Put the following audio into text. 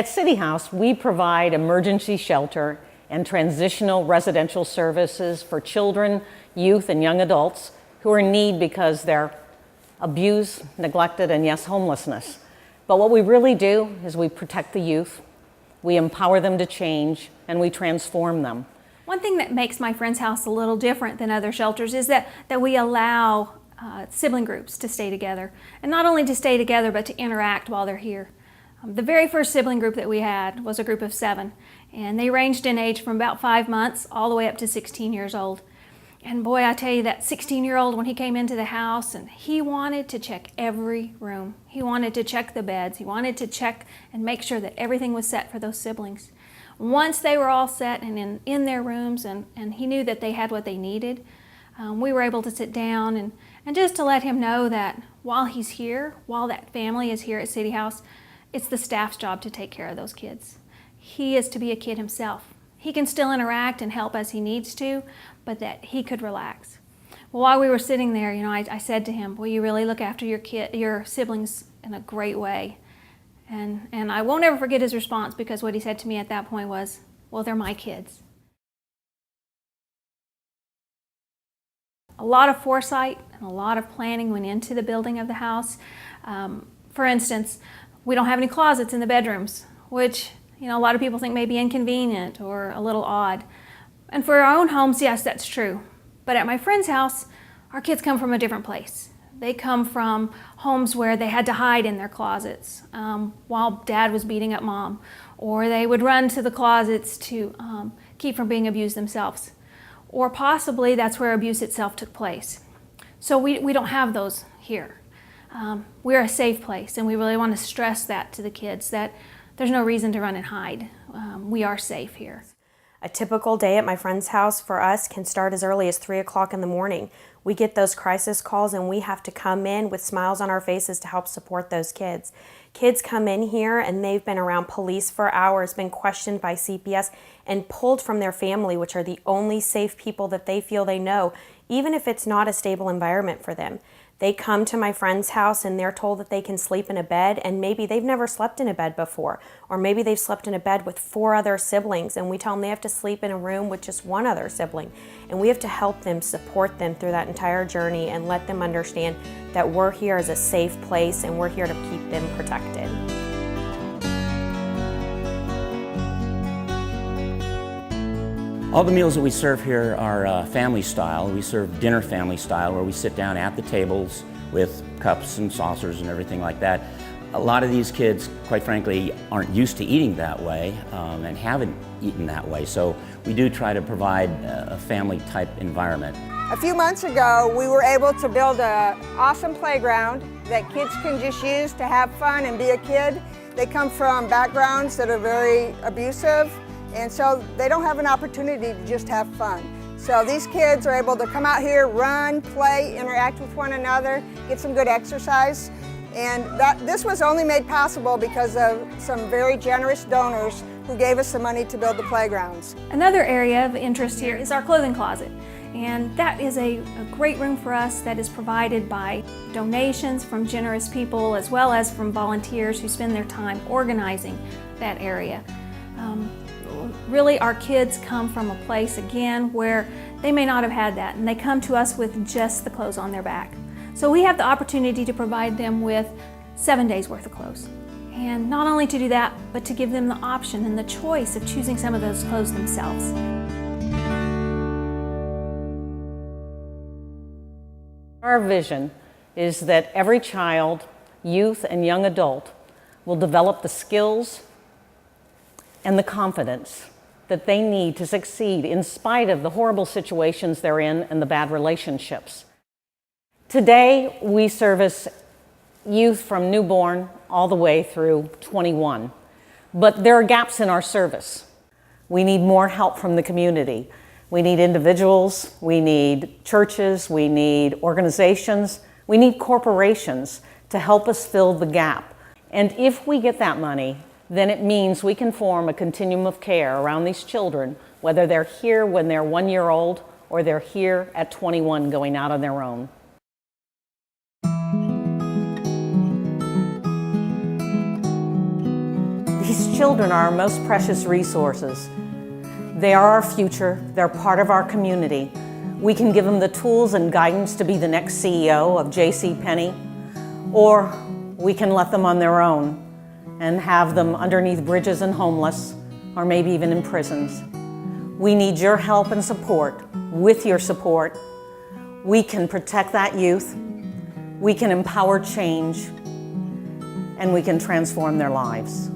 At City House, we provide emergency shelter and transitional residential services for children, youth, and young adults who are in need because they're abused, neglected, and yes, homelessness. But what we really do is we protect the youth, we empower them to change, and we transform them. One thing that makes My Friend's House a little different than other shelters is that we allow sibling groups to stay together. And not only to stay together, but to interact while they're here. The very first sibling group that we had was a group of 7, and they ranged in age from about 5 months all the way up to 16 years old. And boy, I tell you, that 16-year-old, when he came into the house, and he wanted to check every room. He wanted to check the beds. He wanted to check and make sure that everything was set for those siblings. Once they were all set and in their rooms, and he knew that they had what they needed, we were able to sit down and just to let him know that while he's here, while that family is here at City House, it's the staff's job to take care of those kids. He is to be a kid himself. He can still interact and help as he needs to, but that he could relax. Well, while we were sitting there, you know, I said to him, "Well, you really look after your siblings in a great way." And I won't ever forget his response, because what he said to me at that point was, "Well, they're my kids." A lot of foresight and a lot of planning went into the building of the house. For instance, we don't have any closets in the bedrooms, which, you know, a lot of people think may be inconvenient or a little odd. And for our own homes, yes, that's true. But at My Friend's House, our kids come from a different place. They come from homes where they had to hide in their closets while Dad was beating up Mom, or they would run to the closets to keep from being abused themselves. Or possibly that's where abuse itself took place. So we don't have those here. We're a safe place, and we really want to stress that to the kids, that there's no reason to run and hide. We are safe here. A typical day at My Friend's House for us can start as early as 3 o'clock in the morning. We get those crisis calls, and we have to come in with smiles on our faces to help support those kids. Kids come in here and they've been around police for hours, been questioned by CPS, and pulled from their family, which are the only safe people that they feel they know, even if it's not a stable environment for them. They come to My Friend's House and they're told that they can sleep in a bed, and maybe they've never slept in a bed before, or maybe they've slept in a bed with 4 other siblings, and we tell them they have to sleep in a room with just 1 other sibling. And we have to help them, support them through that entire journey, and let them understand that we're here as a safe place and we're here to keep them protected. All the meals that we serve here are family style. We serve dinner family style, where we sit down at the tables with cups and saucers and everything like that. A lot of these kids, quite frankly, aren't used to eating that way and haven't eaten that way. So we do try to provide a family type environment. A few months ago, we were able to build an awesome playground that kids can just use to have fun and be a kid. They come from backgrounds that are very abusive, and so they don't have an opportunity to just have fun. So these kids are able to come out here, run, play, interact with one another, get some good exercise. And this was only made possible because of some very generous donors who gave us the money to build the playgrounds. Another area of interest here is our clothing closet. And that is a great room for us that is provided by donations from generous people, as well as from volunteers who spend their time organizing that area. Really, our kids come from a place, again, where they may not have had that, and they come to us with just the clothes on their back. So we have the opportunity to provide them with 7 days worth of clothes. And not only to do that, but to give them the option and the choice of choosing some of those clothes themselves. Our vision is that every child, youth, and young adult will develop the skills and the confidence that they need to succeed in spite of the horrible situations they're in and the bad relationships. Today, we service youth from newborn all the way through 21, but there are gaps in our service. We need more help from the community. We need individuals, we need churches, we need organizations, we need corporations to help us fill the gap. And if we get that money, then it means we can form a continuum of care around these children, whether they're here when they're 1 year old or they're here at 21 going out on their own. These children are our most precious resources. They are our future. They're part of our community. We can give them the tools and guidance to be the next CEO of JCPenney, or we can let them on their own and have them underneath bridges and homeless, or maybe even in prisons. We need your help and support. With your support, we can protect that youth, we can empower change, and we can transform their lives.